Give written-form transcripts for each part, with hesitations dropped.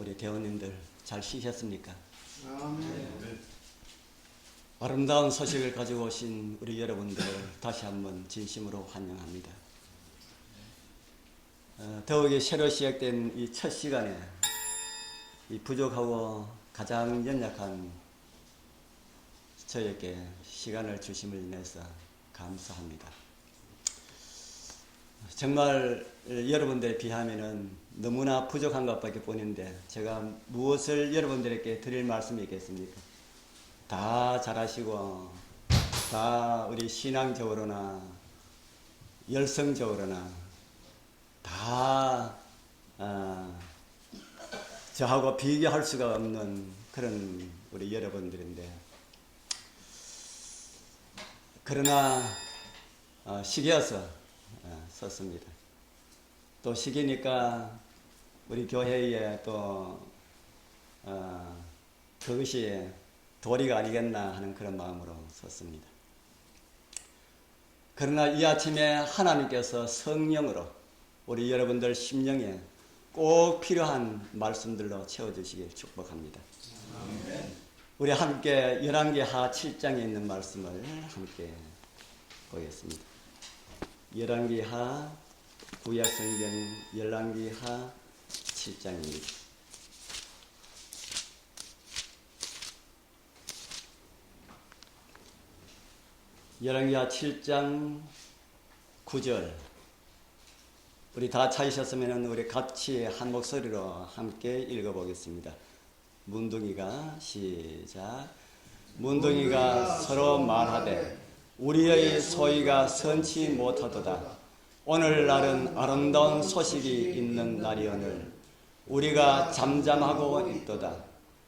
우리 대원님들 잘 쉬셨습니까? 아멘. 아름다운 소식을 가지고 오신 우리 여러분들을 다시 한번 진심으로 환영합니다. 더욱이 새로 시작된 이 첫 시간에 이 부족하고 가장 연약한 저에게 시간을 주심을 인해서 감사합니다. 정말 여러분들에 비하면은 너무나 부족한 것밖에 보이는데 제가 무엇을 여러분들에게 드릴 말씀이 있겠습니까? 다 잘하시고 다 우리 신앙적으로나 열성적으로나 다 저하고 비교할 수가 없는 그런 우리 여러분들인데, 그러나 시기여서 썼습니다. 또 시기니까 우리 교회에 또 그것이 도리가 아니겠나 하는 그런 마음으로 썼습니다. 그러나 이 아침에 하나님께서 성령으로 우리 여러분들 심령에 꼭 필요한 말씀들로 채워주시길 축복합니다. 아멘. 우리 함께 열왕기하 7장에 있는 말씀을 함께 보겠습니다. 열왕기하 구약성경 열왕기하 7장입니다. 열왕기하 7장 9절, 우리 다 찾으셨으면 우리 같이 한 목소리로 함께 읽어보겠습니다. 문둥이가 시작. 문둥이가 서로 말하되 우리의 소위가 선치 못하도다. 오늘날은 아름다운 소식이 있는 날이오늘 우리가 잠잠하고 있도다.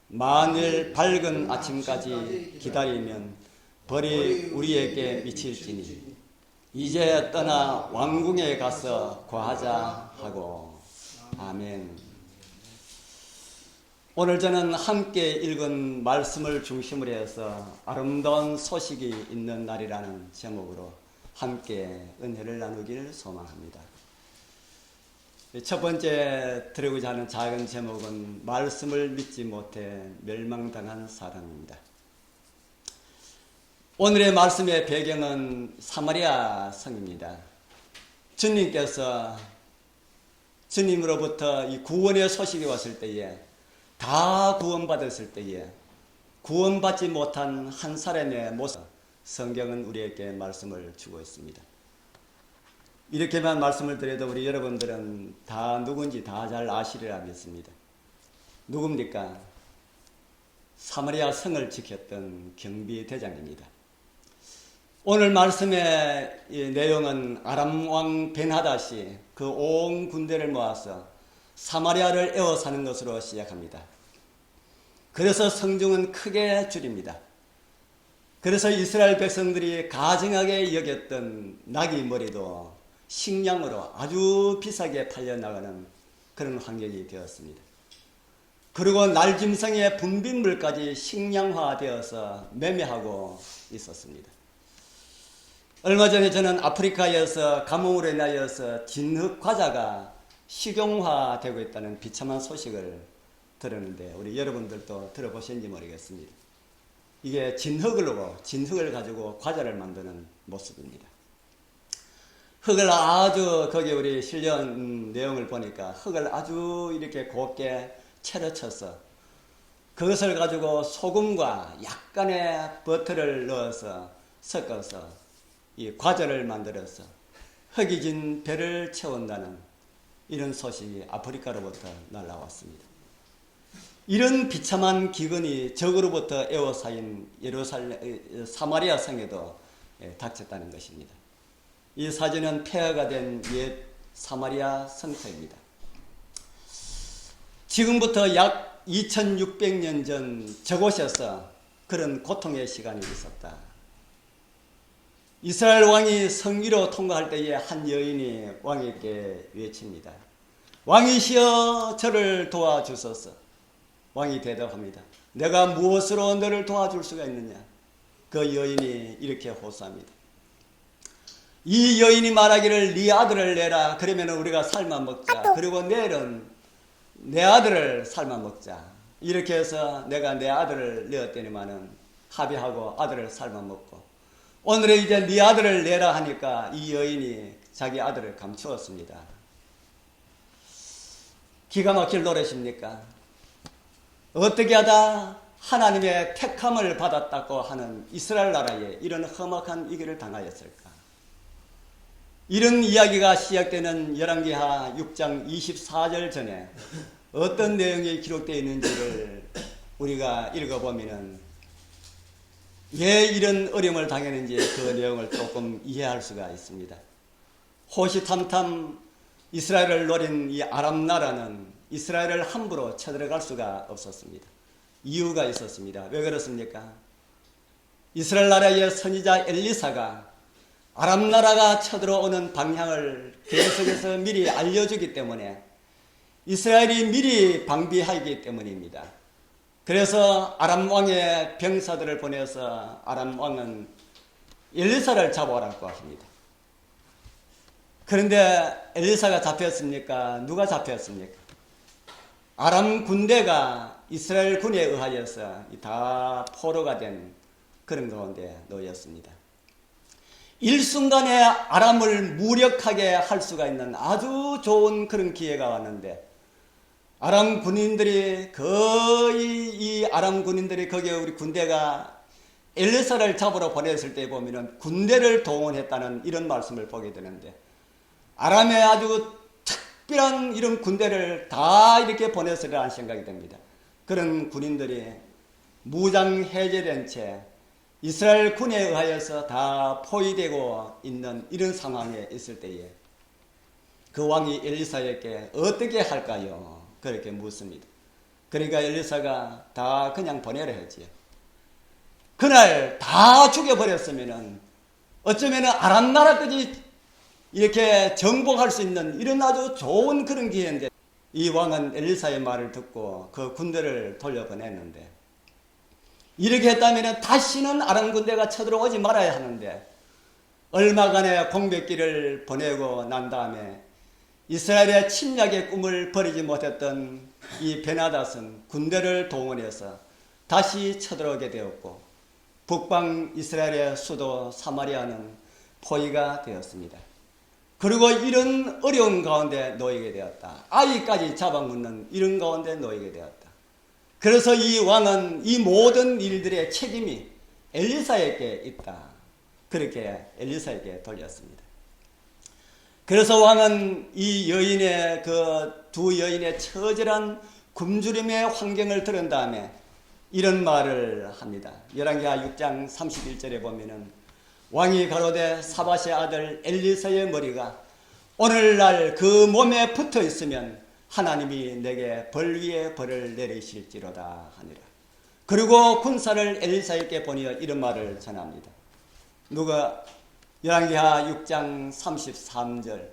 만일 밝은 아침까지 기다리면 벌이 우리에게 미칠지니 이제 떠나 왕궁에 가서 거하자 하고. 아멘. 오늘 저는 함께 읽은 말씀을 중심으로 해서 아름다운 소식이 있는 날이라는 제목으로 함께 은혜를 나누기를 소망합니다. 첫 번째 드리고자 하는 작은 제목은 말씀을 믿지 못해 멸망당한 사람입니다. 오늘의 말씀의 배경은 사마리아 성입니다. 주님으로부터 이 구원의 소식이 왔을 때에, 다 구원받았을 때에 구원받지 못한 한 사람의 모습, 성경은 우리에게 말씀을 주고 있습니다. 이렇게만 말씀을 드려도 우리 여러분들은 다 누군지 다 잘 아시리라 믿습니다. 누굽니까? 사마리아 성을 지켰던 경비대장입니다. 오늘 말씀의 내용은 아람 왕 벤하닷이 그 온 군대를 모아서 사마리아를 에워싸는 것으로 시작합니다. 그래서 성중은 크게 줄입니다. 그래서 이스라엘 백성들이 가증하게 여겼던 나귀 머리도 식량으로 아주 비싸게 팔려나가는 그런 환경이 되었습니다. 그리고 날짐승의 분비물까지 식량화되어서 매매하고 있었습니다. 얼마 전에 저는 아프리카에서 가뭄으로 인하여서 진흙 과자가 식용화되고 있다는 비참한 소식을 들었는데, 우리 여러분들도 들어보셨는지 모르겠습니다. 이게 진흙을 가지고 과자를 만드는 모습입니다. 흙을 아주, 거기 우리 실련 내용을 보니까 흙을 아주 이렇게 곱게 채로 쳐서 그것을 가지고 소금과 약간의 버터를 넣어서 섞어서 이 과자를 만들어서 흙이 진 배를 채운다는 이런 소식이 아프리카로부터 날아왔습니다. 이런 비참한 기근이 적으로부터 에워싸인 사마리아 성에도 닥쳤다는 것입니다. 이 사진은 폐허가 된 옛 사마리아 성터입니다. 지금부터 약 2600년 전 저곳에서 그런 고통의 시간이 있었다. 이스라엘 왕이 성 위로 통과할 때에 한 여인이 왕에게 외칩니다. 왕이시여, 저를 도와주소서. 왕이 대답합니다. 내가 무엇으로 너를 도와줄 수가 있느냐? 그 여인이 이렇게 호소합니다. 이 여인이 말하기를 네 아들을 내라. 그러면 우리가 삶아 먹자. 그리고 내일은 내 아들을 삶아 먹자. 이렇게 해서 내가 내 아들을 내었더니만은 합의하고 아들을 삶아 먹고, 오늘은 이제 네 아들을 내라 하니까 이 여인이 자기 아들을 감추었습니다. 기가 막힐 노릇입니까? 어떻게 하다 하나님의 택함을 받았다고 하는 이스라엘 나라에 이런 험악한 위기를 당하였을까? 이런 이야기가 시작되는 열왕기하 6장 24절 전에 어떤 내용이 기록되어 있는지를 우리가 읽어보면 왜 이런 어려움을 당했는지 그 내용을 조금 이해할 수가 있습니다. 호시탐탐 이스라엘을 노린 이 아람 나라는 이스라엘을 함부로 쳐들어갈 수가 없었습니다. 이유가 있었습니다. 왜 그렇습니까? 이스라엘 나라의 선지자 엘리사가 아람 나라가 쳐들어오는 방향을 계속해서 미리 알려주기 때문에 이스라엘이 미리 방비하기 때문입니다. 그래서 아람 왕의 병사들을 보내서 아람 왕은 엘리사를 잡아오라고 합니다. 그런데 엘리사가 잡혔습니까? 누가 잡혔습니까? 아람 군대가 이스라엘 군에 의하여서 다 포로가 된 그런 가운데 놓였습니다. 일순간에 아람을 무력하게 할 수가 있는 아주 좋은 그런 기회가 왔는데, 아람 군인들이 거의 이 아람 군인들이 거기에 우리 군대가 엘리사를 잡으러 보냈을 때 보면은 군대를 동원했다는 이런 말씀을 보게 되는데, 아람의 아주 특별한 이런 군대를 다 이렇게 보냈으리라는 생각이 듭니다. 그런 군인들이 무장 해제된 채 이스라엘 군에 의하여서 다 포위되고 있는 이런 상황에 있을 때에 그 왕이 엘리사에게 어떻게 할까요? 그렇게 묻습니다. 그러니까 엘리사가 다 그냥 보내려 했지요. 그날 다 죽여버렸으면은 어쩌면은 아람 나라까지 이렇게 정복할 수 있는 이런 아주 좋은 그런 기회인데, 이 왕은 엘리사의 말을 듣고 그 군대를 돌려보냈는데, 이렇게 했다면 다시는 아람 군대가 쳐들어오지 말아야 하는데, 얼마간의 공백기를 보내고 난 다음에 이스라엘의 침략의 꿈을 버리지 못했던 이 베나닷은 군대를 동원해서 다시 쳐들어오게 되었고, 북방 이스라엘의 수도 사마리아는 포위가 되었습니다. 그리고 이런 어려운 가운데 놓이게 되었다. 아이까지 잡아먹는 이런 가운데 놓이게 되었다. 그래서 이 왕은 이 모든 일들의 책임이 엘리사에게 있다. 그렇게 엘리사에게 돌렸습니다. 그래서 왕은 이 여인의 그 두 여인의 처절한 굶주림의 환경을 들은 다음에 이런 말을 합니다. 열왕기하 6장 31절에 보면은 왕이 가로되 사밧의 아들 엘리사의 머리가 오늘날 그 몸에 붙어 있으면 하나님이 내게 벌 위에 벌을 내리실지로다 하니라. 그리고 군사를 엘리사에게 보내어 이런 말을 전합니다. 누가 열왕기하 6장 33절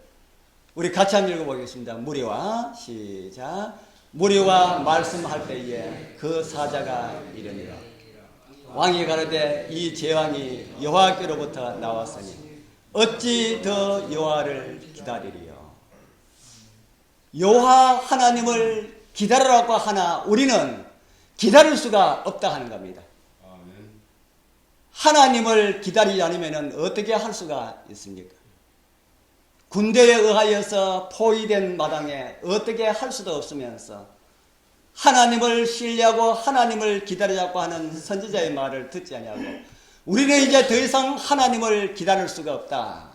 우리 같이 한번 읽어보겠습니다. 무리와 시작. 무리와 말씀할 때에 그 사자가 이르니라. 왕이 가로되 이 제왕이 여호와께로부터 나왔으니 어찌 더 여호와를 기다리리요. 여호와 하나님을 기다리라고 하나 우리는 기다릴 수가 없다 하는 겁니다. 하나님을 기다리지 않으면 어떻게 할 수가 있습니까? 군대에 의하여서 포위된 마당에 어떻게 할 수도 없으면서 하나님을 신뢰하고 하나님을 기다리자고 하는 선지자의 말을 듣지 아니하고 우리는 이제 더 이상 하나님을 기다릴 수가 없다.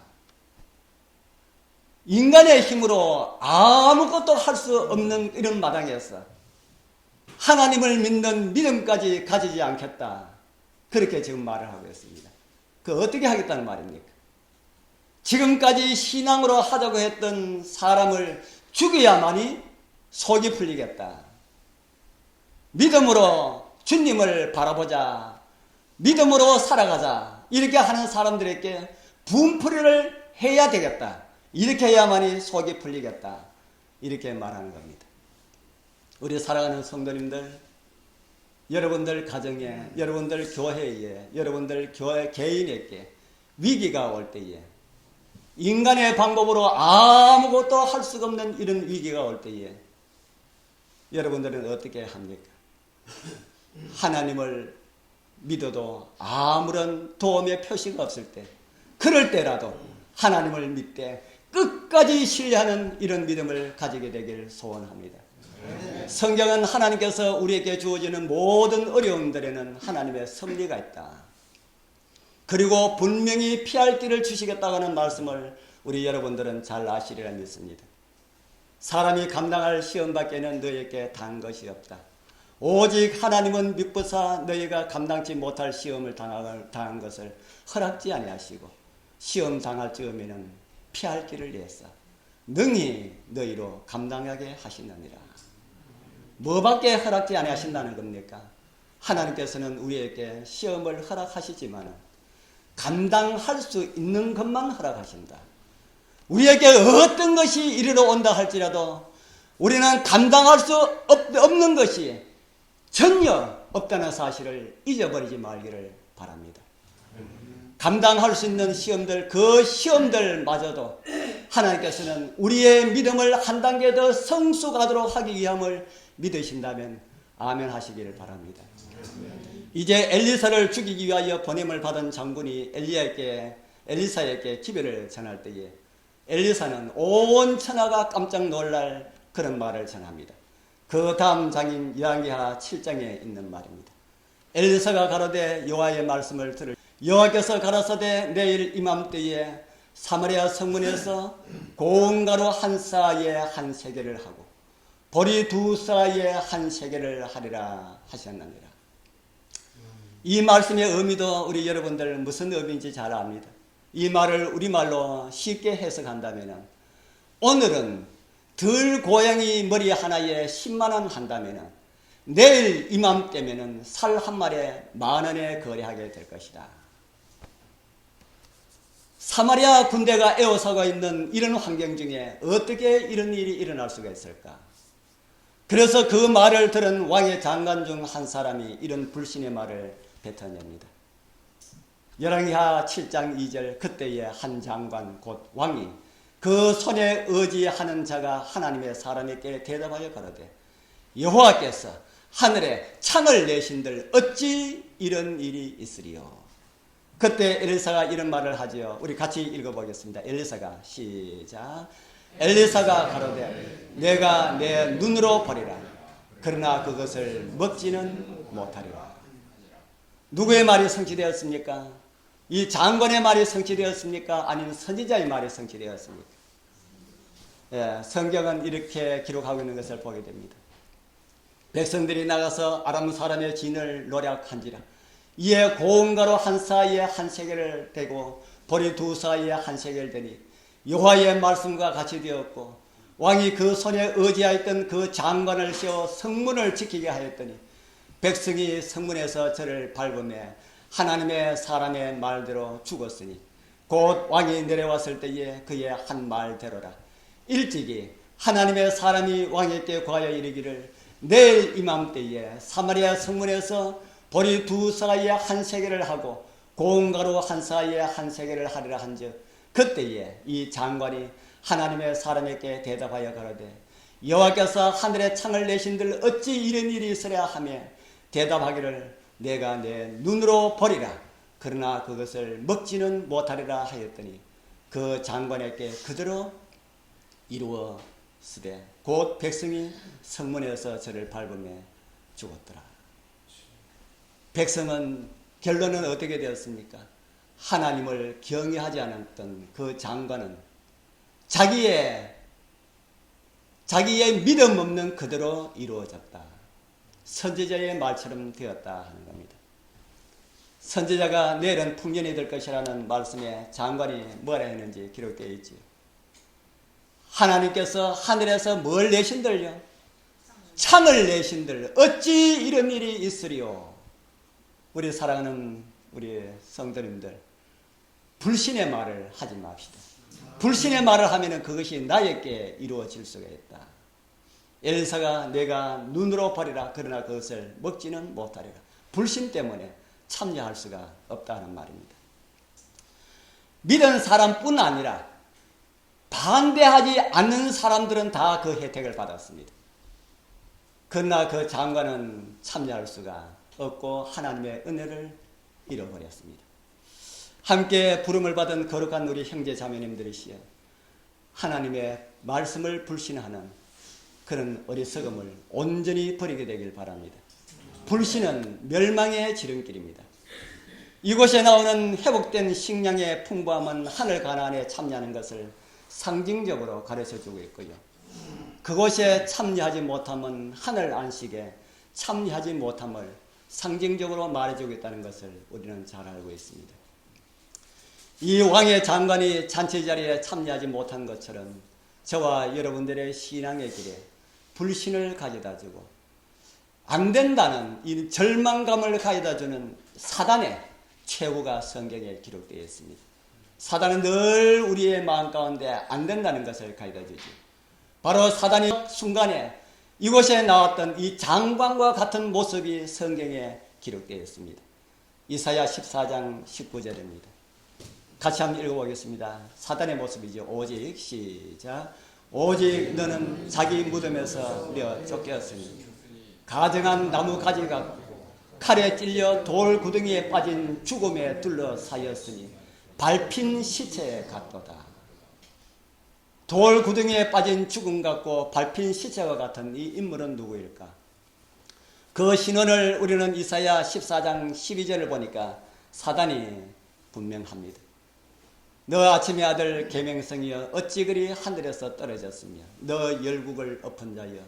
인간의 힘으로 아무것도 할 수 없는 이런 마당에서 하나님을 믿는 믿음까지 가지지 않겠다. 그렇게 지금 말을 하고 있습니다. 그 어떻게 하겠다는 말입니까? 지금까지 신앙으로 하자고 했던 사람을 죽여야만이 속이 풀리겠다. 믿음으로 주님을 바라보자. 믿음으로 살아가자. 이렇게 하는 사람들에게 분풀이를 해야 되겠다. 이렇게 해야만이 속이 풀리겠다. 이렇게 말하는 겁니다. 우리 사랑하는 성도님들, 여러분들 가정에, 여러분들 교회에, 여러분들 교회 개인에게 위기가 올 때에 인간의 방법으로 아무것도 할 수가 없는 이런 위기가 올 때에 여러분들은 어떻게 합니까? 하나님을 믿어도 아무런 도움의 표시가 없을 때, 그럴 때라도 하나님을 믿되 끝까지 신뢰하는 이런 믿음을 가지게 되길 소원합니다. 성경은 하나님께서 우리에게 주어지는 모든 어려움들에는 하나님의 섭리가 있다. 그리고 분명히 피할 길을 주시겠다고 하는 말씀을 우리 여러분들은 잘 아시리라 믿습니다. 사람이 감당할 시험밖에는 너희에게 단 것이 없다. 오직 하나님은 미쁘사 너희가 감당치 못할 시험을 당한 것을 허락지 아니하시고 시험 당할 즈음에는 피할 길을 내사 능히 너희로 감당하게 하시느니라. 뭐밖에 허락지 아니하신다는 겁니까? 하나님께서는 우리에게 시험을 허락하시지만 감당할 수 있는 것만 허락하신다. 우리에게 어떤 것이 이르러 온다 할지라도 우리는 감당할 수 없는 것이 전혀 없다는 사실을 잊어버리지 말기를 바랍니다. 감당할 수 있는 시험들, 그 시험들마저도 하나님께서는 우리의 믿음을 한 단계 더 성숙하도록 하기 위함을 믿으신다면 아멘 하시기를 바랍니다. 이제 엘리사를 죽이기 위하여 보냄을 받은 장군이 엘리사에게 기별을 전할 때에 엘리사는 온 천하가 깜짝 놀랄 그런 말을 전합니다. 그 다음 장인 이사야 7장에 있는 말입니다. 엘리사가 가로되 여호와의 말씀을 들을 여호와께서 가라사대 내일 이맘때에 사마리아 성문에서 고운 가루 한 사에 한 세겔을 하고 보리 두 사에 한 세겔을 하리라 하셨느니라. 이 말씀의 의미도 우리 여러분들 무슨 의미인지 잘 압니다. 이 말을 우리말로 쉽게 해석한다면 오늘은 들 고양이 머리 하나에 10만 원 한다면 내일 이맘때면은 살 한 마리에 10,000원에 거래하게 될 것이다. 사마리아 군대가 에워싸고 있는 이런 환경 중에 어떻게 이런 일이 일어날 수가 있을까? 그래서 그 말을 들은 왕의 장관 중 한 사람이 이런 불신의 말을 뱉어냅니다. 열왕기하 7장 2절 그때의 한 장관 곧 왕이 그 손에 의지하는 자가 하나님의 사람에게 대답하여 가로되 여호와께서 하늘에 창을 내신들 어찌 이런 일이 있으리요. 그때 엘리사가 이런 말을 하지요. 우리 같이 읽어보겠습니다. 엘리사가 시작. 엘리사가 가로되 내가 내 눈으로 보리라. 그러나 그것을 먹지는 못하리라. 누구의 말이 성취되었습니까? 이 장관의 말이 성취되었습니까? 아니면 선지자의 말이 성취되었습니까? 예, 성경은 이렇게 기록하고 있는 것을 보게 됩니다. 백성들이 나가서 아람 사람의 진을 노략한지라 이에 고운 가루 한 사이에 한 세겔을 대고 보리 두 사이에 한 세겔 되니 여호와의 말씀과 같이 되었고 왕이 그 손에 의지하였던 그 장관을 세워 성문을 지키게 하였더니 백성이 성문에서 저를 밟으며 하나님의 사람의 말대로 죽었으니 곧 왕이 내려왔을 때에 그의 한 말대로라. 일찍이 하나님의 사람이 왕에게 구하여 이르기를 내일 이맘때에 사마리아 성문에서 보리 두 사이에 한 세겔을 하고 고운 가루 한 사이에 한 세겔을 하리라 한즉 그때에 이 장관이 하나님의 사람에게 대답하여 가로되 여호와께서 하늘에 창을 내신들 어찌 이런 일이 있으랴 하며 대답하기를 내가 내 눈으로 보리라. 그러나 그것을 먹지는 못하리라 하였더니 그 장관에게 그대로 이루었으되 곧 백성이 성문에서 저를 밟으며 죽었더라. 백성은 결론은 어떻게 되었습니까? 하나님을 경외하지 않았던 그 장관은 자기의 믿음 없는 그대로 이루어졌다. 선지자의 말처럼 되었다 하는 겁니다. 선지자가 내일은 풍년이 될 것이라는 말씀에 장관이 뭐라 했는지 기록되어 있지요. 하나님께서 하늘에서 뭘 내신들요? 창을 내신들 어찌 이런 일이 있으리요. 우리 사랑하는 우리 성도님들, 불신의 말을 하지 맙시다. 불신의 말을 하면 그것이 나에게 이루어질 수가 있다. 엘리사가 내가 눈으로 보리라. 그러나 그것을 먹지는 못하리라. 불신 때문에 참여할 수가 없다는 말입니다. 믿은 사람뿐 아니라 반대하지 않는 사람들은 다 그 혜택을 받았습니다. 그러나 그 장관은 참여할 수가 없고 하나님의 은혜를 잃어버렸습니다. 함께 부름을 받은 거룩한 우리 형제 자매님들이시여, 하나님의 말씀을 불신하는 그런 어리석음을 온전히 버리게 되길 바랍니다. 불신은 멸망의 지름길입니다. 이곳에 나오는 회복된 식량의 풍부함은 하늘 가나안에 참여하는 것을 상징적으로 가르쳐주고 있고요. 그곳에 참여하지 못함은 하늘 안식에 참여하지 못함을 상징적으로 말해주고 있다는 것을 우리는 잘 알고 있습니다. 이 왕의 장관이 잔치 자리에 참여하지 못한 것처럼 저와 여러분들의 신앙의 길에 불신을 가져다주고 안 된다는 이 절망감을 가져다주는 사단의 최후가 성경에 기록되어 있습니다. 사단은 늘 우리의 마음 가운데 안 된다는 것을 가져다주지. 바로 사단이 순간에 이곳에 나왔던 이 장관과 같은 모습이 성경에 기록되어 있습니다. 이사야 14장 19절입니다. 같이 한번 읽어보겠습니다. 사단의 모습이죠. 오직 시작. 오직 너는 자기 무덤에서 우려 쫓겼으니 가증한 나무 가지 같고 칼에 찔려 돌 구덩이에 빠진 죽음에 둘러싸였으니 밟힌 시체 같도다. 돌 구덩이에 빠진 죽음 같고 밟힌 시체와 같은 이 인물은 누구일까? 그 신원을 우리는 이사야 14장 12절을 보니까 사단이 분명합니다. 너 아침의 아들 계명성이여 어찌 그리 하늘에서 떨어졌으며 너 열국을 엎은 자여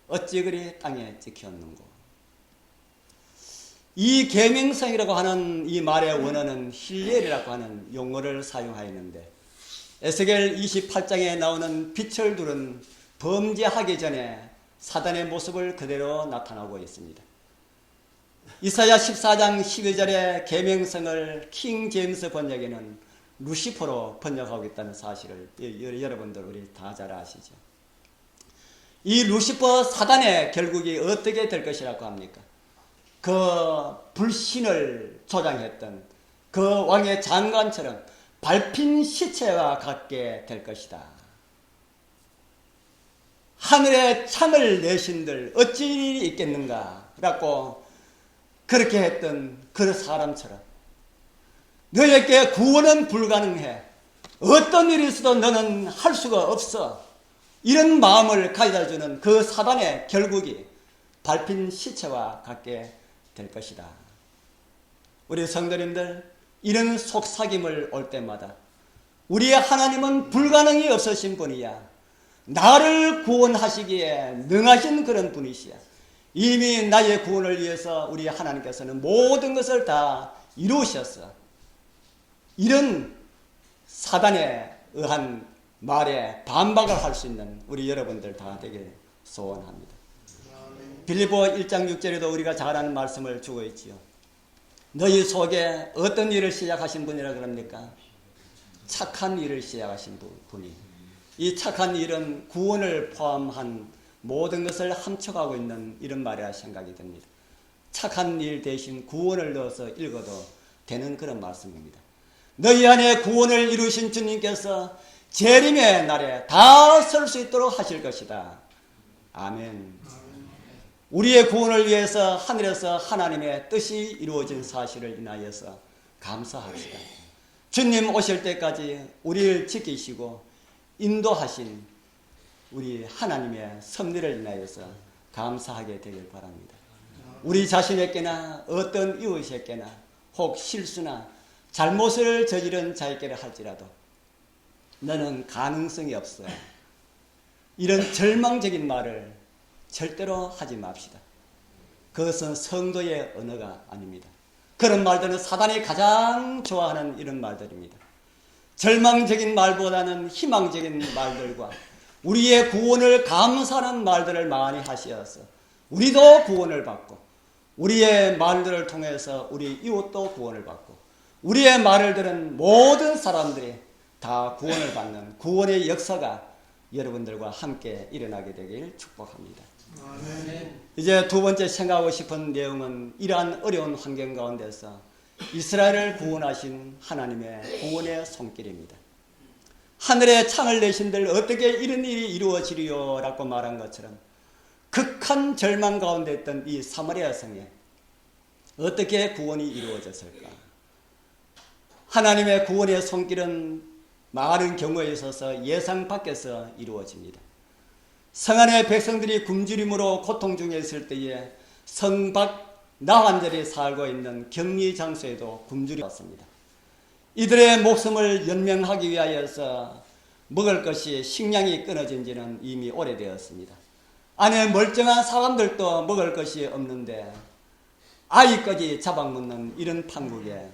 어찌 그리 땅에 찍혔는고. 이 계명성이라고 하는 이 말의 원어는 힐렐이라고 하는 용어를 사용하였는데 에스겔 28장에 나오는 빛을 두른 범죄하기 전에 사단의 모습을 그대로 나타나고 있습니다. 이사야 14장 12절의 계명성을 킹 제임스 번역에는 루시퍼로 번역하고 있다는 사실을 여러분들 우리 다 잘 아시죠. 이 루시퍼 사단의 결국이 어떻게 될 것이라고 합니까? 그 불신을 조장했던 그 왕의 장관처럼 밟힌 시체와 같게 될 것이다. 하늘에 창을 내신들 어찌 일이 있겠는가 라고 그렇게 했던 그 사람처럼 너에게 구원은 불가능해. 어떤 일이 있어도 너는 할 수가 없어. 이런 마음을 가져다주는 그 사단의 결국이 밟힌 시체와 같게 될 것이다. 우리 성도님들, 이런 속삭임을 올 때마다 우리의 하나님은 불가능이 없으신 분이야. 나를 구원하시기에 능하신 그런 분이시야. 이미 나의 구원을 위해서 우리 하나님께서는 모든 것을 다 이루셨어. 이런 사단에 의한 말에 반박을 할 수 있는 우리 여러분들 다 되길 소원합니다. 빌립보 1장 6절에도 우리가 잘 아는 말씀을 주고 있지요. 너희 속에 어떤 일을 시작하신 분이라 그럽니까? 착한 일을 시작하신 분이. 이 착한 일은 구원을 포함한 모든 것을 함축하고 있는 이런 말이라 생각이 듭니다. 착한 일 대신 구원을 넣어서 읽어도 되는 그런 말씀입니다. 너희 안에 구원을 이루신 주님께서 재림의 날에 다 설 수 있도록 하실 것이다. 아멘. 우리의 구원을 위해서 하늘에서 하나님의 뜻이 이루어진 사실을 인하여서 감사합시다. 주님 오실 때까지 우리를 지키시고 인도하신 우리 하나님의 섭리를 인하여서 감사하게 되길 바랍니다. 우리 자신에게나 어떤 이웃에게나 혹 실수나 잘못을 저지른 자에게 할지라도 너는 가능성이 없어. 이런 절망적인 말을 절대로 하지 맙시다. 그것은 성도의 언어가 아닙니다. 그런 말들은 사단이 가장 좋아하는 이런 말들입니다. 절망적인 말보다는 희망적인 말들과 우리의 구원을 감사하는 말들을 많이 하시어서 우리도 구원을 받고 우리의 말들을 통해서 우리 이웃도 구원을 받고 우리의 말을 들은 모든 사람들이 다 구원을 받는 구원의 역사가 여러분들과 함께 일어나게 되길 축복합니다. 아멘. 이제 두 번째 생각하고 싶은 내용은 이러한 어려운 환경 가운데서 이스라엘을 구원하신 하나님의 구원의 손길입니다. 하늘에 창을 내신들 어떻게 이런 일이 이루어지리요? 라고 말한 것처럼 극한 절망 가운데 있던 이 사마리아 성에 어떻게 구원이 이루어졌을까? 하나님의 구원의 손길은 많은 경우에 있어서 예상 밖에서 이루어집니다. 성 안의 백성들이 굶주림으로 고통 중에 있을 때에 성 밖 나환절이 살고 있는 격리 장소에도 굶주려 왔습니다. 이들의 목숨을 연명하기 위하여서 먹을 것이 식량이 끊어진 지는 이미 오래되었습니다. 안에 멀쩡한 사람들도 먹을 것이 없는데 아이까지 잡아먹는 이런 판국에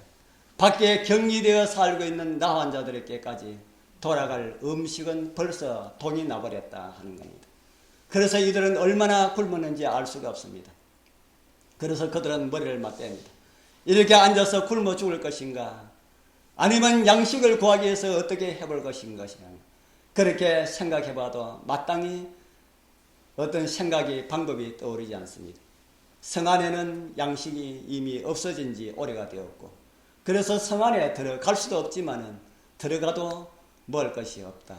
밖에 격리되어 살고 있는 나환자들에게까지 돌아갈 음식은 벌써 돈이 나버렸다 하는 겁니다. 그래서 이들은 얼마나 굶었는지 알 수가 없습니다. 그래서 그들은 머리를 맞댑니다. 이렇게 앉아서 굶어 죽을 것인가? 아니면 양식을 구하기 위해서 어떻게 해볼 것인가? 그렇게 생각해봐도 마땅히 어떤 생각이 방법이 떠오르지 않습니다. 성 안에는 양식이 이미 없어진 지 오래가 되었고 그래서 성 안에 들어갈 수도 없지만은 들어가도 먹을 것이 없다.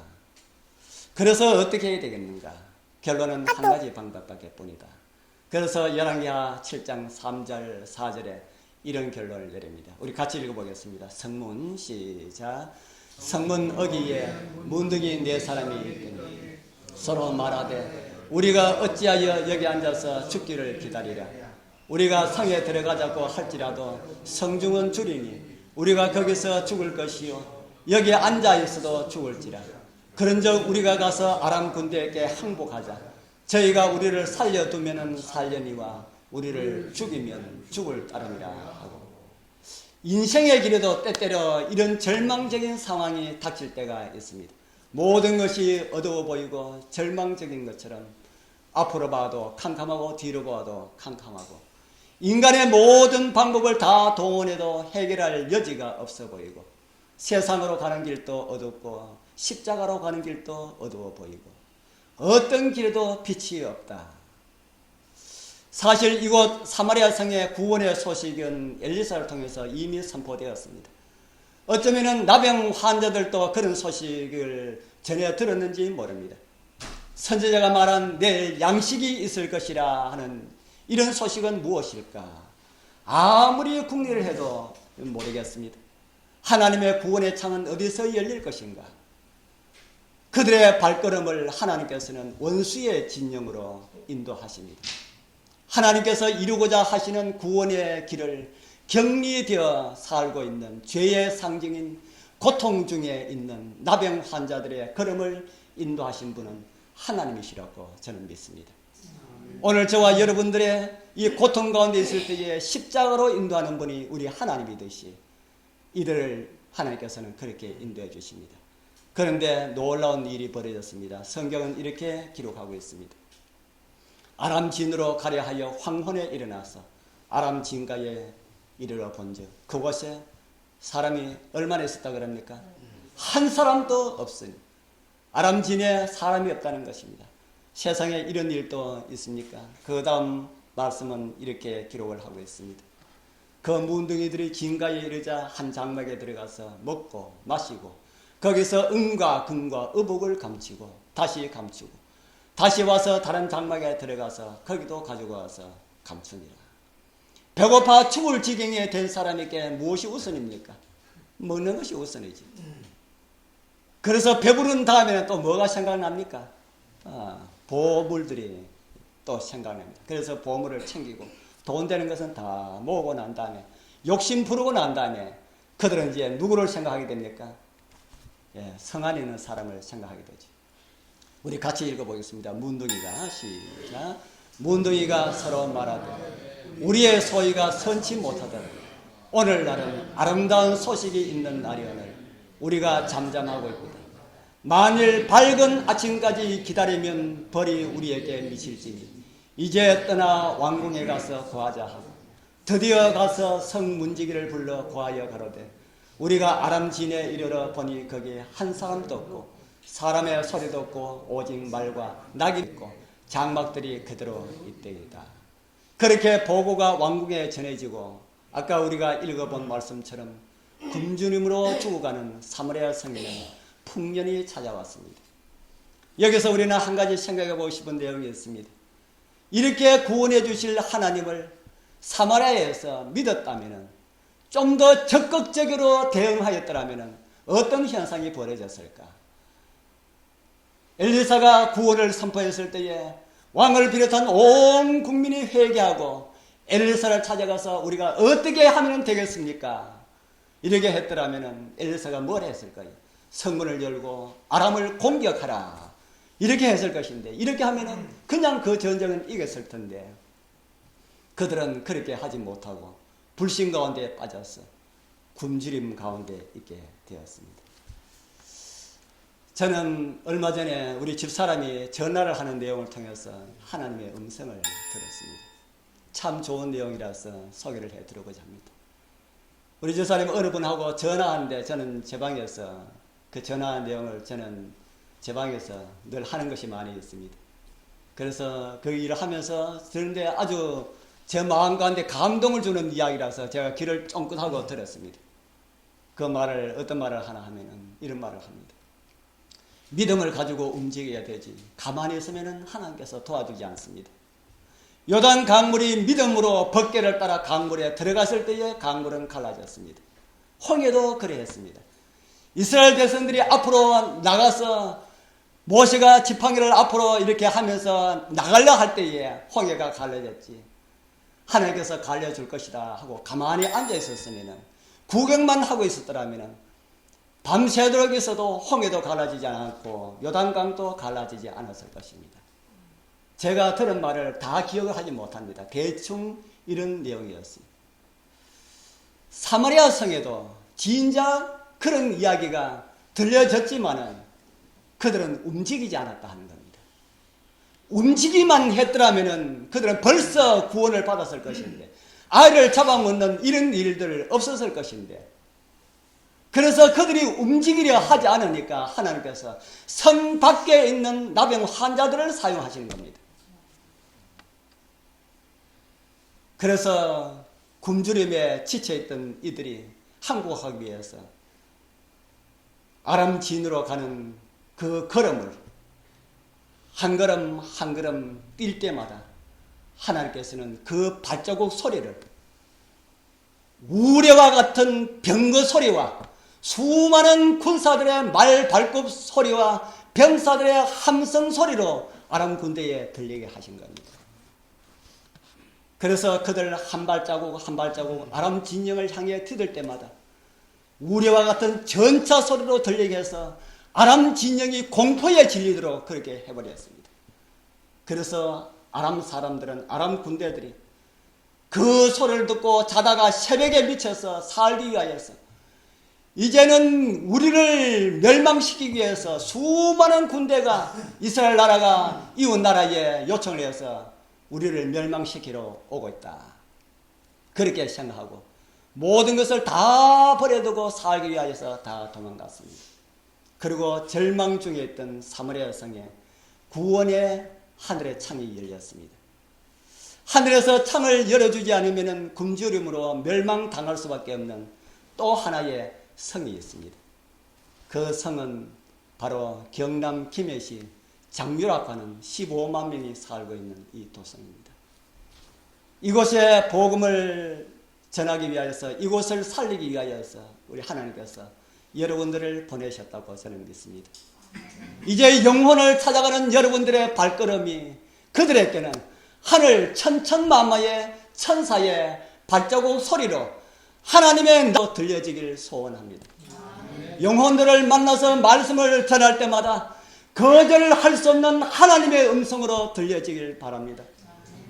그래서 어떻게 해야 되겠는가? 결론은 한 가지 방법밖에 뿐이다. 그래서 열왕기하 7장 3절 4절에 이런 결론을 내립니다. 우리 같이 읽어보겠습니다. 성문 시작. 성문 어귀에 문둥이 네 사람이 있더니 서로 말하되 우리가 어찌하여 여기 앉아서 죽기를 기다리랴. 우리가 성에 들어가자고 할지라도 성중은 줄이니 우리가 거기서 죽을 것이요 여기 앉아 있어도 죽을지라. 그런즉 우리가 가서 아람 군대에게 항복하자. 저희가 우리를 살려두면 살려니와 우리를 죽이면 죽을 따름이라 하고. 인생의 길에도 때때로 이런 절망적인 상황이 닥칠 때가 있습니다. 모든 것이 어두워 보이고 절망적인 것처럼 앞으로 봐도 캄캄하고 뒤로 봐도 캄캄하고 인간의 모든 방법을 다 동원해도 해결할 여지가 없어 보이고 세상으로 가는 길도 어둡고 십자가로 가는 길도 어두워 보이고 어떤 길에도 빛이 없다. 사실 이곳 사마리아 성의 구원의 소식은 엘리사를 통해서 이미 선포되었습니다. 어쩌면 나병 환자들도 그런 소식을 전해 들었는지 모릅니다. 선지자가 말한 내일 양식이 있을 것이라 하는 이런 소식은 무엇일까? 아무리 궁리를 해도 모르겠습니다. 하나님의 구원의 창은 어디서 열릴 것인가? 그들의 발걸음을 하나님께서는 원수의 진영으로 인도하십니다. 하나님께서 이루고자 하시는 구원의 길을 격리되어 살고 있는 죄의 상징인 고통 중에 있는 나병 환자들의 걸음을 인도하신 분은 하나님이시라고 저는 믿습니다. 오늘 저와 여러분들의 이 고통 가운데 있을 때에 십자가로 인도하는 분이 우리 하나님이듯이 이들을 하나님께서는 그렇게 인도해 주십니다. 그런데 놀라운 일이 벌어졌습니다. 성경은 이렇게 기록하고 있습니다. 아람 진으로 가려 하여 황혼에 일어나서 아람 진가에 이르러 본즉 그곳에 사람이 얼마나 있었다 그럽니까? 한 사람도 없으니 아람 진에 사람이 없다는 것입니다. 세상에 이런 일도 있습니까? 그 다음 말씀은 이렇게 기록을 하고 있습니다. 그 문둥이들이 진가에 이르자 한 장막에 들어가서 먹고 마시고 거기서 은과 금과 의복을 감추고 다시 감추고 다시 와서 다른 장막에 들어가서 거기도 가지고 와서 감추니라. 배고파 죽을 지경에 된 사람에게 무엇이 우선입니까? 먹는 것이 우선이지. 그래서 배부른 다음에는 또 뭐가 생각납니까? 보물들이 또 생각납니다. 그래서 보물을 챙기고 돈 되는 것은 다 모으고 난 다음에 욕심 부르고 난 다음에 그들은 이제 누구를 생각하게 됩니까? 성 안에 있는 사람을 생각하게 되죠. 우리 같이 읽어보겠습니다. 문둥이가 시작. 문둥이가 서로 말하되 우리의 소위가 선치 못하더라. 오늘날은 아름다운 소식이 있는 날이오늘 우리가 잠잠하고 있다. 만일 밝은 아침까지 기다리면 벌이 우리에게 미칠지니 이제 떠나 왕궁에 가서 구하자 하고 드디어 가서 성문지기를 불러 구하여 가로되 우리가 아람진에 이르러 보니 거기에 한 사람도 없고 사람의 소리도 없고 오직 말과 낙이 있고 장막들이 그대로 있더이다. 그렇게 보고가 왕궁에 전해지고 아까 우리가 읽어본 말씀처럼 굶주림으로 죽어가는 사마리아 성에는 풍년이 찾아왔습니다. 여기서 우리는 한 가지 생각해 보고 싶은 내용이 있습니다. 이렇게 구원해 주실 하나님을 사마리아에서 믿었다면, 좀 더 적극적으로 대응하였더라면 어떤 현상이 벌어졌을까? 엘리사가 구원을 선포했을 때에 왕을 비롯한 온 국민이 회개하고 엘리사를 찾아가서 우리가 어떻게 하면 되겠습니까? 이렇게 했더라면 엘리사가 뭘 했을까요? 성문을 열고 아람을 공격하라, 이렇게 했을 것인데, 이렇게 하면은 그냥 그 전쟁은 이겼을 텐데, 그들은 그렇게 하지 못하고 불신 가운데 빠져서 굶주림 가운데 있게 되었습니다. 저는 얼마 전에 우리 집사람이 전화를 하는 내용을 통해서 하나님의 음성을 들었습니다. 참 좋은 내용이라서 소개를 해드리고자 합니다. 우리 집사람이 어느 분하고 전화하는데, 저는 제 방에서 그 전화 내용을 저는 제 방에서 늘 하는 것이 많이 있습니다. 그래서 그 일을 하면서 들는데 아주 제 마음 가운데 감동을 주는 이야기라서 제가 귀를 쫑긋하고 들었습니다. 그 말을, 어떤 말을 하나 하면은 이런 말을 합니다. 믿음을 가지고 움직여야 되지, 가만히 있으면은 하나님께서 도와주지 않습니다. 요단 강물이 믿음으로 법궤를 따라 강물에 들어갔을 때에 강물은 갈라졌습니다. 홍해도 그래 했습니다. 이스라엘 백성들이 앞으로 나가서 모세가 지팡이를 앞으로 이렇게 하면서 나가려 할 때에 홍해가 갈라졌지. 하나님께서 갈려줄 것이다 하고 가만히 앉아 있었으면, 구경만 하고 있었더라면 밤새도록 있어도 홍해도 갈라지지 않았고 요단강도 갈라지지 않았을 것입니다. 제가 들은 말을 다 기억을 하지 못합니다. 대충 이런 내용이었습니다. 사마리아 성에도 진작 그런 이야기가 들려졌지만은 그들은 움직이지 않았다 하는 겁니다. 움직이만 했더라면은 그들은 벌써 구원을 받았을 것인데, 아이를 잡아먹는 이런 일들 없었을 것인데, 그래서 그들이 움직이려 하지 않으니까 하나님께서 성 밖에 있는 나병 환자들을 사용하시는 겁니다. 그래서 굶주림에 지쳐있던 이들이 항복하기 위해서 아람 진으로 가는 그 걸음을 한 걸음 한 걸음 뛸 때마다 하나님께서는 그 발자국 소리를, 우레와 같은 병거 소리와 수많은 군사들의 말 발굽 소리와 병사들의 함성 소리로 아람 군대에 들리게 하신 겁니다. 그래서 그들 한 발자국 한 발자국 아람 진영을 향해 디딜 때마다 우레와 같은 전차 소리로 들리게 해서 아람 진영이 공포에 질리도록 그렇게 해버렸습니다. 그래서 아람 사람들은, 아람 군대들이 그 소리를 듣고 자다가 새벽에 미쳐서 살기 위하여서 이제는 우리를 멸망시키기 위해서 수많은 군대가, 이스라엘 나라가 이웃 나라에 요청을 해서 우리를 멸망시키러 오고 있다, 그렇게 생각하고 모든 것을 다 버려두고 살기 위하여서 다 도망갔습니다. 그리고 절망 중에 있던 사마리아 성에 구원의 하늘의 창이 열렸습니다. 하늘에서 창을 열어주지 않으면 굶주림으로 멸망당할 수밖에 없는 또 하나의 성이 있습니다. 그 성은 바로 경남 김해시 장유락과는 15만 명이 살고 있는 이 도성입니다. 이곳에 복음을 전하기 위하여서, 이곳을 살리기 위하여서 우리 하나님께서 여러분들을 보내셨다고 저는 믿습니다. 이제 영혼을 찾아가는 여러분들의 발걸음이 그들에게는 하늘 천천만마의 천사의 발자국 소리로 하나님의 너 들려지길 소원합니다. 영혼들을 만나서 말씀을 전할 때마다 거절할 수 없는 하나님의 음성으로 들려지길 바랍니다.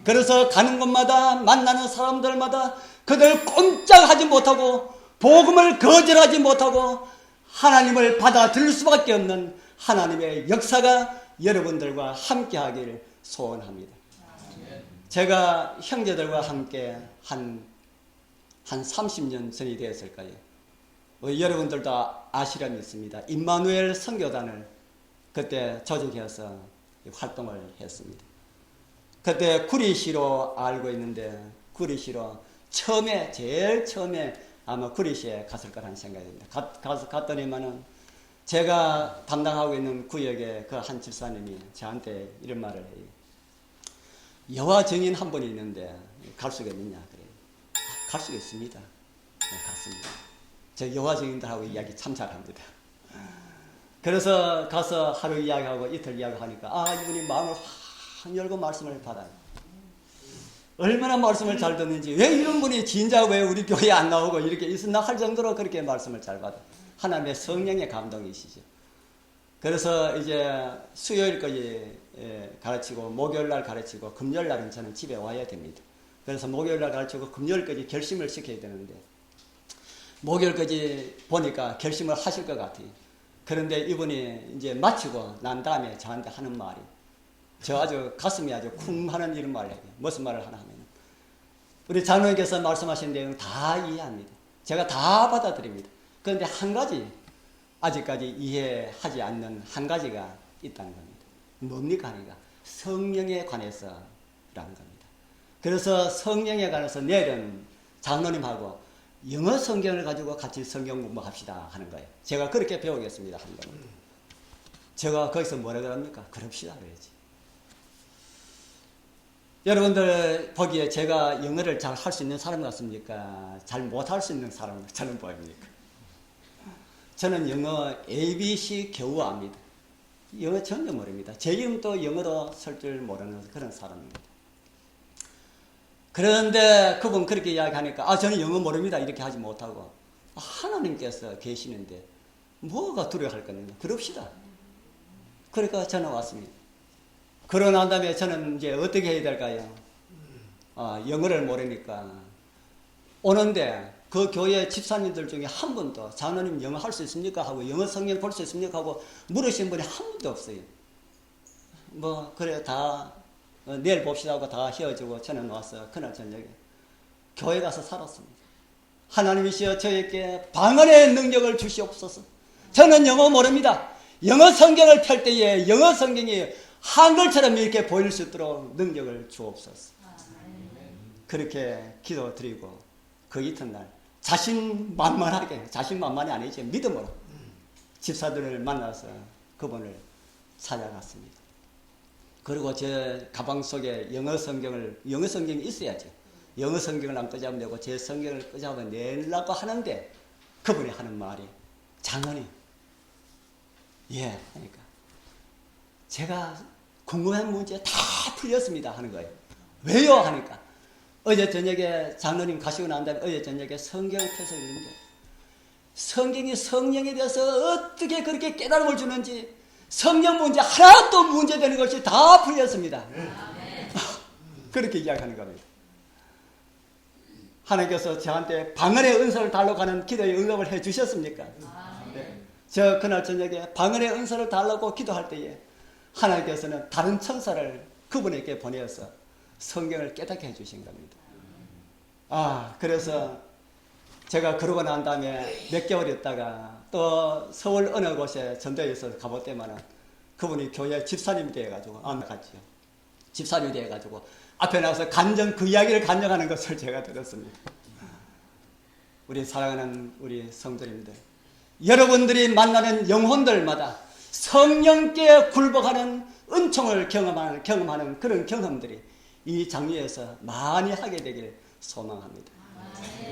그래서 가는 곳마다 만나는 사람들마다 그들 꼼짝하지 못하고 복음을 거절하지 못하고 하나님을 받아들일 수밖에 없는 하나님의 역사가 여러분들과 함께하기를 소원합니다. 제가 형제들과 함께 한 30년 전이 되었을까요? 여러분들도 아시려면 있습니다. 임마누엘 선교단을 그때 조직해서 활동을 했습니다. 그때 구리시로 알고 있는데, 구리시로 제일 처음에 아마 구리시에 갔을 거라는 생각이 듭니다. 갔더니만은 제가 담당하고 있는 구역에 그 한 집사님이 저한테 이런 말을 해요. 여호와 증인 한 분이 있는데 갈 수가 있느냐 그래요. 갈 수가 있습니다. 네, 갔습니다. 저 여호와 증인들하고 이야기 참 잘합니다. 그래서 가서 하루 이야기하고 이틀 이야기하니까 이분이 마음을 확 열고 말씀을 받아요. 얼마나 말씀을 잘 듣는지, 왜 이런 분이 진짜 왜 우리 교회에 안 나오고 이렇게 있었나 할 정도로 그렇게 말씀을 잘 받아요. 하나님의 성령의 감동이시죠. 그래서 이제 수요일까지 가르치고 목요일날 가르치고 금요일날은 저는 집에 와야 됩니다. 그래서 목요일날 가르치고 금요일까지 결심을 시켜야 되는데 목요일까지 보니까 결심을 하실 것 같아요. 그런데 이분이 이제 마치고 난 다음에 저한테 하는 말이, 저 아주 가슴이 아주 쿵 하는 이런 말을 해요. 무슨 말을 하나 하면, 우리 장로님께서 말씀하신 내용 다 이해합니다. 제가 다 받아들입니다. 그런데 한 가지 아직까지 이해하지 않는 한 가지가 있다는 겁니다. 뭡니까 하니까 성령에 관해서라는 겁니다. 그래서 성령에 관해서 내일은 장로님하고 영어 성경을 가지고 같이 성경 공부합시다 하는 거예요. 제가 그렇게 배우겠습니다 하는 겁니다. 제가 거기서 뭐라 그럽니까? 그럽시다 그래야지. 여러분들 보기에 제가 영어를 잘 할 수 있는 사람 같습니까? 잘 못할 수 있는 사람 저는 보입니까? 저는 영어 ABC 겨우 압니다. 영어 전혀 모릅니다. 제 이름도 영어로 쓸 줄 모르는 그런 사람입니다. 그런데 그분 그렇게 이야기하니까 저는 영어 모릅니다 이렇게 하지 못하고, 하나님께서 계시는데 뭐가 두려워할 겁니까? 그럽시다. 그러니까 저는 왔습니다. 그러고 난 다음에 저는 이제 어떻게 해야 될까요? 영어를 모르니까 오는데 그 교회 집사님들 중에 한 분도 장로님 영어 할 수 있습니까? 하고 영어 성경 볼 수 있습니까? 하고 물으신 분이 한 분도 없어요. 뭐 그래 다 내일 봅시다 하고 다 헤어지고 저는 와서 그날 저녁에 교회 가서 살았습니다. 하나님이시여 저에게 방언의 능력을 주시옵소서. 저는 영어 모릅니다. 영어 성경을 펼 때에 영어 성경이 한글처럼 이렇게 보일 수 있도록 능력을 주옵소서. 그렇게 기도드리고 그 이튿날 자신만만이 아니지 믿음으로 집사들을 만나서 그분을 찾아갔습니다. 그리고 제 가방 속에 영어 성경이 있어야죠. 영어 성경을 안 끄잡으면 되고 제 성경을 끄잡아 내려고 하는데 그분이 하는 말이, 장로님, 그러니까 제가 궁금한 문제 다 풀렸습니다 하는 거예요. 왜요? 하니까 어제 저녁에 장로님 가시고 난 다음에 어제 저녁에 성경을 펴서 읽는데 성경이 성령에 대해서 어떻게 그렇게 깨달음을 주는지 성경 문제 하나도 문제되는 것이 다 풀렸습니다. 그렇게 이야기하는 겁니다. 하나님께서 저한테 방언의 은사를 달라고 하는 기도에 응답을 해 주셨습니까? 네. 저 그날 저녁에 방언의 은사를 달라고 기도할 때에 하나님께서는 다른 천사를 그분에게 보내어서 성경을 깨닫게 해주신 겁니다. 그래서 제가 그러고 난 다음에 몇 개월 있다가 또 서울 어느 곳에 전도해서 가볼 때마다 그분이 교회 집사님이 되어가지고 갔지요. 집사님이 되어가지고 앞에 나와서 그 이야기를 간증하는 것을 제가 들었습니다. 우리 사랑하는 우리 성도님들, 여러분들이 만나는 영혼들마다 성령께 굴복하는 은총을 경험하는 그런 경험들이 이 장로에서 많이 하게 되길 소망합니다.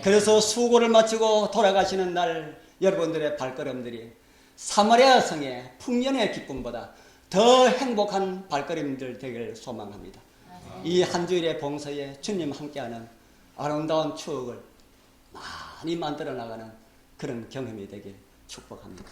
그래서 수고를 마치고 돌아가시는 날 여러분들의 발걸음들이 사마리아 성의 풍년의 기쁨보다 더 행복한 발걸음들 되길 소망합니다. 이 한 주일의 봉사에 주님 함께하는 아름다운 추억을 많이 만들어 나가는 그런 경험이 되길 축복합니다.